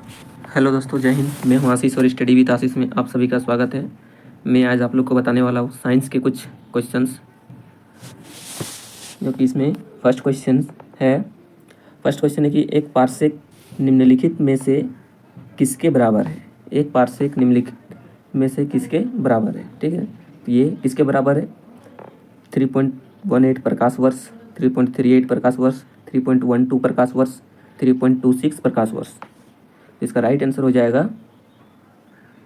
Hello दोस्तों, जय हिंद। मैं हूं आशीष और स्टडी विद आशीष में आप सभी का स्वागत है। मैं आज आप लोग को बताने वाला हूं साइंस के कुछ क्वेश्चंस, जो कि इसमें फर्स्ट क्वेश्चन है कि एक पार्सेक निम्नलिखित में से किसके बराबर है। एक पार्सेक निम्नलिखित में से किसके बराबर है, ठीक है। तो ये किसके बराबर है? 3.18 प्रकाश वर्ष, 3.38 प्रकाश वर्ष, 3.12 प्रकाश वर्ष, 3.26 प्रकाश वर्ष। इसका राइट आंसर हो जाएगा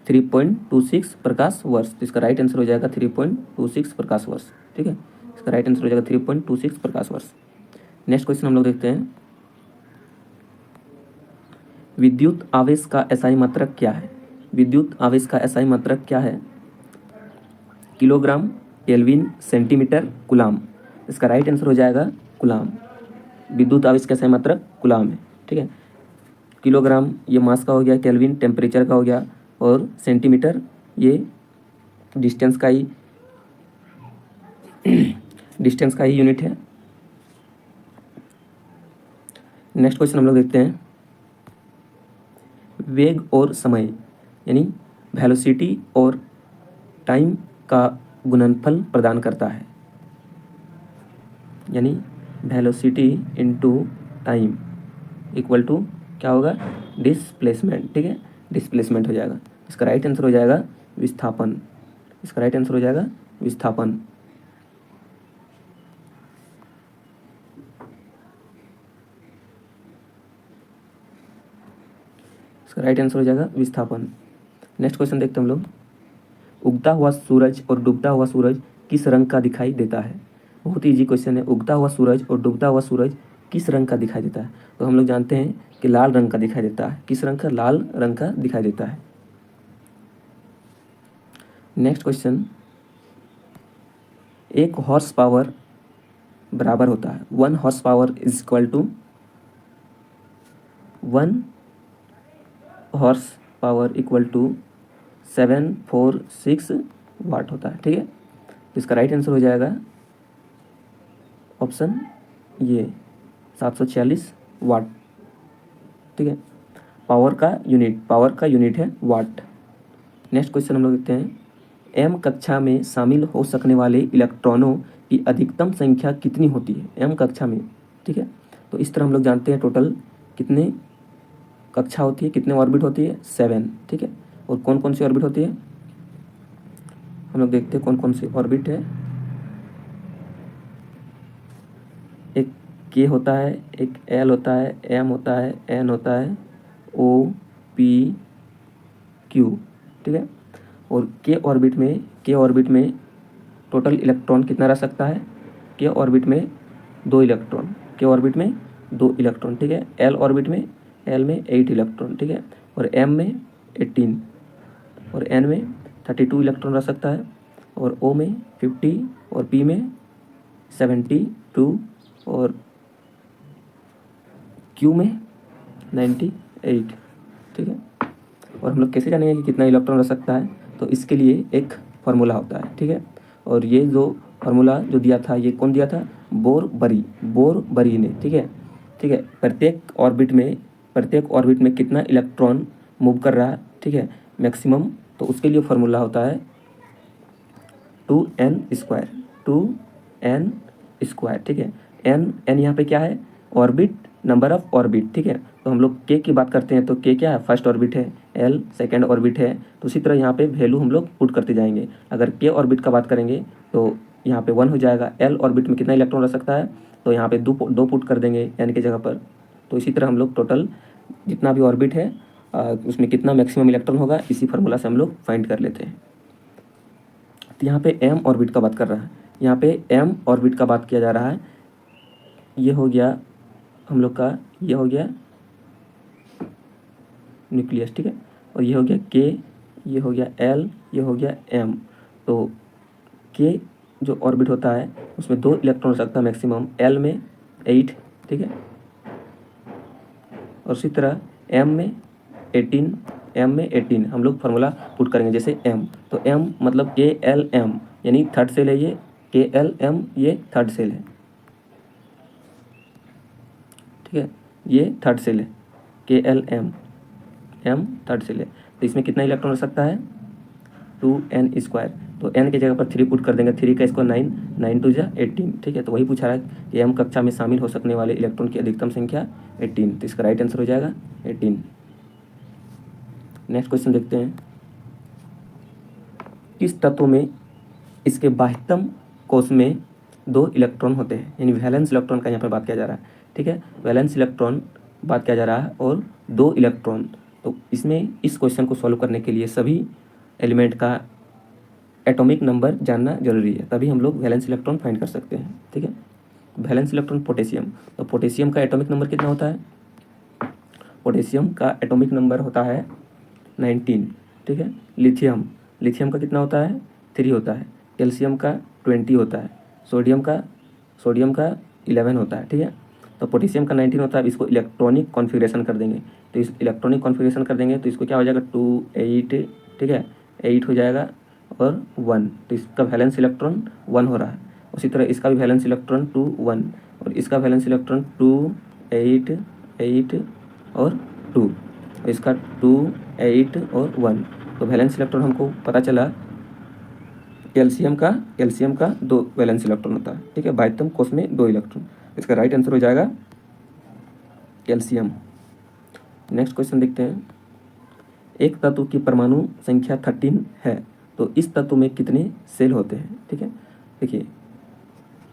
3.26 प्रकाश वर्ष। तो इसका राइट आंसर हो जाएगा 3.26 प्रकाश वर्ष, ठीक है। इसका राइट आंसर हो जाएगा 3.26 प्रकाश वर्ष। नेक्स्ट क्वेश्चन हम लोग देखते हैं, विद्युत आवेश का एसआई मात्रक क्या है? विद्युत आवेश का एसआई मात्रक क्या है? Kilogram, kelvin, centimetre, coulomb. इसका राइट आंसर हो जाएगा कूलाम। विद्युत आवेश का एसआई मात्रक कूलाम है, ठीक है। किलोग्राम ये मास का हो गया, केल्विन टेम्परेचर का हो गया, और सेंटीमीटर ये डिस्टेंस का ही यूनिट है। नेक्स्ट क्वेश्चन हम लोग देखते हैं, वेग और समय यानी वेलोसिटी और टाइम का गुणनफल प्रदान करता है, यानी velocity into time equal to क्या होगा? डिस्प्लेसमेंट, ठीक है। डिस्प्लेसमेंट हो जाएगा। इसका राइट आंसर हो जाएगा विस्थापन। इसका राइट आंसर हो जाएगा विस्थापन। इसका राइट आंसर हो जाएगा विस्थापन। नेक्स्ट क्वेश्चन देखते हैं हम लोग, उगता हुआ सूरज और डूबता हुआ सूरज किस रंग का दिखाई देता है? बहुत इजी क्वेश्चन है। उगता हुआ सूरज और डूबता हुआ सूरज किस रंग का दिखाई देता है? तो हम लोग जानते हैं कि लाल रंग का दिखाई देता है। किस रंग का? लाल रंग का दिखाई देता है। नेक्स्ट क्वेश्चन, एक हॉर्स पावर बराबर होता है, 1 horse power is equal to 1 horse power equal to 746 watt होता है, ठीक है। तो इसका राइट आंसर हो जाएगा ऑप्शन ये 746 वाट, ठीक है। पावर का यूनिट है वाट। नेक्स्ट क्वेश्चन हम लोग देखते हैं, एम कक्षा में शामिल हो सकने वाले इलेक्ट्रॉनों की अधिकतम संख्या कितनी होती है? एम कक्षा में, ठीक है। तो इस तरह हम लोग जानते हैं टोटल कितने कक्षा होती है, कितने ऑर्बिट होती है? 7, ठीक है। और कौन कौन सी ऑर्बिट होती है हम लोग देखते हैं कौन कौन सी ऑर्बिट है। एक के होता है, एक एल होता है, एम होता है, एन होता है, ओ पी क्यू, ठीक है। और के ऑर्बिट में टोटल इलेक्ट्रॉन कितना रह सकता है? के ऑर्बिट में 2 इलेक्ट्रॉन, के ऑर्बिट में 2 इलेक्ट्रॉन, ठीक है। एल में 8 इलेक्ट्रॉन, ठीक है। और एम में 18, और एन में 32 इलेक्ट्रॉन रह सकता है, और ओ में 50, और पी में 72, और क्यू में 98, ठीक है। और हम लोग कैसे जानेंगे कि कितना इलेक्ट्रॉन रह सकता है? तो इसके लिए एक फार्मूला होता है, ठीक है। और ये जो फार्मूला जो दिया था, ये कौन दिया था? बोर बरी ने, ठीक है। प्रत्येक ऑर्बिट में कितना इलेक्ट्रॉन मूव कर रहा है, ठीक है, मैक्सिमम। तो उसके लिए फार्मूला होता है 2n स्क्वायर, ठीक है। एन यहाँ पे क्या है? ऑर्बिट, नंबर ऑफ ऑर्बिट, ठीक है। तो हम लोग के की बात करते हैं तो के क्या है? फर्स्ट ऑर्बिट है, एल सेकेंड ऑर्बिट है। तो उसी तरह यहाँ पे वैल्यू हम लोग पुट करते जाएंगे। अगर के ऑर्बिट का बात करेंगे तो यहाँ पे 1 हो जाएगा। एल ऑर्बिट में कितना इलेक्ट्रॉन रह सकता है? तो यहाँ पे दो पुट कर देंगे एन की जगह पर। तो इसी तरह हम लोग टोटल जितना भी ऑर्बिट है उसमें कितना मैक्सिमम इलेक्ट्रॉन होगा, इसी फार्मूला से हम लोग फाइंड कर लेते हैं। तो यहाँ पे एम ऑर्बिट का बात कर रहा है, यहाँ पे एम ऑर्बिट का बात किया जा रहा है। ये हो गया हम लोग का, ये हो गया न्यूक्लियस, ठीक है। और ये हो गया के, ये हो गया एल, ये हो गया एम। तो के जो ऑर्बिट होता है उसमें 2 इलेक्ट्रॉन हो सकता है मैक्सिमम, एल में 8, ठीक है। और उसी तरह एम में 18 हम लोग फार्मूला पुट करेंगे। जैसे एम, तो एम मतलब के एल एम, यानी थर्ड सेल है ये, के एल एम ये थर्ड सेल है, ठीक है। ये थर्ड सेल है K L M. m third shell है, तो इसमें कितना इलेक्ट्रॉन हो सकता है 2n²। तो n की जगह पर 3 पुट कर देंगे, 3 का स्क्वायर 9, 9 2 जा 18, ठीक है। तो वही पूछा रहा है कि m कक्षा में शामिल हो सकने वाले इलेक्ट्रॉन की अधिकतम संख्या 18, तो इसका राइट आंसर हो जाएगा 18। नेक्स्ट क्वेश्चन देखते हैं, किस तत्व में इसके बाह्यतम कोश में 2 इलेक्ट्रॉन होते हैं, यानी वैलेंस इलेक्ट्रॉन का यहाँ पर बात किया जा रहा है, ठीक है। वैलेंस इलेक्ट्रॉन बात किया जा रहा है और 2 इलेक्ट्रॉन। तो इसमें इस क्वेश्चन को सॉल्व करने के लिए सभी एलिमेंट का एटॉमिक नंबर जानना जरूरी है, तभी हम लोग वैलेंस इलेक्ट्रॉन फाइंड कर सकते हैं, ठीक है। वैलेंस इलेक्ट्रॉन पोटेशियम, तो पोटेशियम का एटॉमिक नंबर कितना होता है, पोटेशियम का एटॉमिक नंबर होता है 19, ठीक है। लिथियम, लिथियम का कितना होता है 3 होता है। कैल्शियम का 20 होता है। सोडियम का 11 होता है, ठीक है। तो पोटेशियम का 19 होता है। इसको इलेक्ट्रॉनिक कॉन्फ़िगरेशन कर देंगे, तो इस इलेक्ट्रॉनिक कॉन्फ़िगरेशन कर देंगे तो इसको क्या हो जाएगा 2 8, ठीक है, 8 हो जाएगा और 1, तो इसका वैलेंस इलेक्ट्रॉन 1 हो रहा है। उसी तरह इसका भी वैलेंस इलेक्ट्रॉन 2 1 और इसका वैलेंस इलेक्ट्रॉन 2 8 8 और 2, और इसका 2 8 और 1। तो वैलेंस इलेक्ट्रॉन हमको पता चला कैल्शियम का 2 वैलेंस इलेक्ट्रॉन होता है, ठीक है। बाह्यतम कोश में 2 इलेक्ट्रॉन, इसका राइट आंसर हो जाएगा कैल्शियम। नेक्स्ट क्वेश्चन देखते हैं, एक तत्व की परमाणु संख्या 13 है, तो इस तत्व में कितने सेल होते हैं, ठीक है। देखिए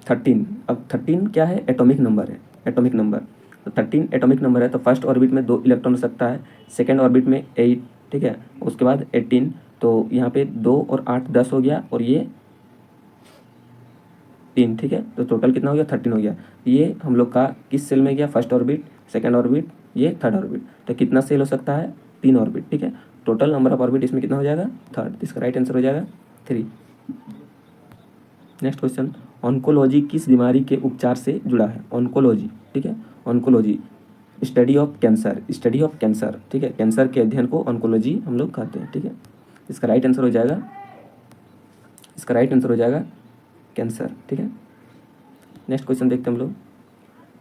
13, अब 13 क्या है, एटॉमिक नंबर है, एटॉमिक नंबर। तो 13 एटॉमिक नंबर है, तो फर्स्ट ऑर्बिट में 2 इलेक्ट्रॉन हो सकता है, सेकेंड ऑर्बिट में 8, ठीक है, उसके बाद 18। तो यहाँ पे 2 और 8 10 हो गया और ये 3, ठीक है। तो टोटल कितना हो गया 13 हो गया। ये हम लोग का किस सेल में गया, फर्स्ट ऑर्बिट, सेकेंड ऑर्बिट, ये थर्ड ऑर्बिट। तो कितना सेल हो सकता है 3 ऑर्बिट, ठीक है। टोटल नंबर ऑफ ऑर्बिट इसमें कितना हो जाएगा 3, इसका राइट आंसर हो जाएगा 3। नेक्स्ट क्वेश्चन, ऑन्कोलॉजी किस बीमारी के उपचार से जुड़ा है, ऑन्कोलॉजी, ठीक है। Oncology study of cancer, study of cancer, ठीक है। कैंसर के अध्ययन को ऑन्कोलॉजी हम लोग कहते हैं, ठीक है। इसका राइट आंसर हो जाएगा, इसका राइट आंसर हो जाएगा कैंसर, ठीक है। नेक्स्ट क्वेश्चन देखते हैं हम लोग,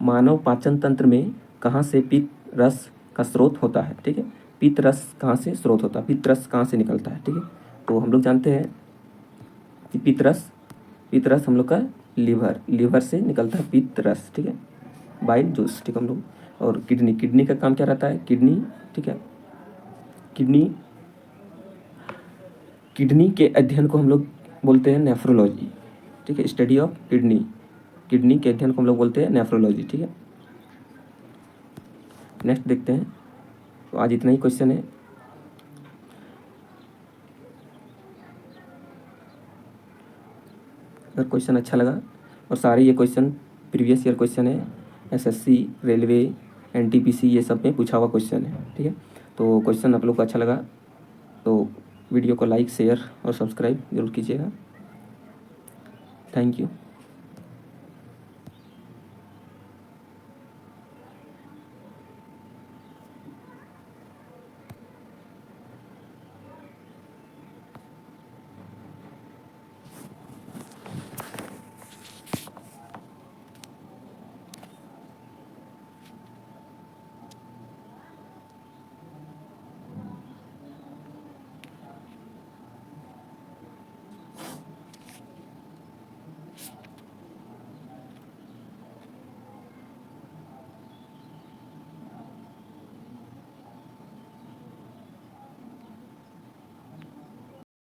मानव पाचन तंत्र में कहाँ से पित्त रस का स्रोत होता है, ठीक है। पित्त रस कहाँ से स्रोत होता है, पित्त रस कहाँ से निकलता है, ठीक है। तो हम लोग जानते हैं कि पित्त रस हम लोग का लीवर से निकलता है पित्त रस, ठीक है, बाइल जूस, ठीक है हम लोग। और किडनी का काम क्या रहता है, किडनी, ठीक है, किडनी के अध्ययन को हम लोग बोलते हैं नेफ्रोलॉजी, ठीक है। स्टडी ऑफ किडनी के अध्ययन को हम लोग बोलते हैं नेफ्रोलॉजी, ठीक है। नेक्स्ट देखते हैं, तो आज इतना ही क्वेश्चन है। अगर क्वेश्चन अच्छा लगा, और सारे ये क्वेश्चन प्रीवियस ईयर क्वेश्चन है, एसएससी, रेलवे, एनटीपीसी, ये सब में पूछा हुआ क्वेश्चन है, ठीक है। तो क्वेश्चन आप लोग को अच्छा लगा तो वीडियो को लाइक, शेयर और सब्सक्राइब जरूर कीजिएगा। Thank you.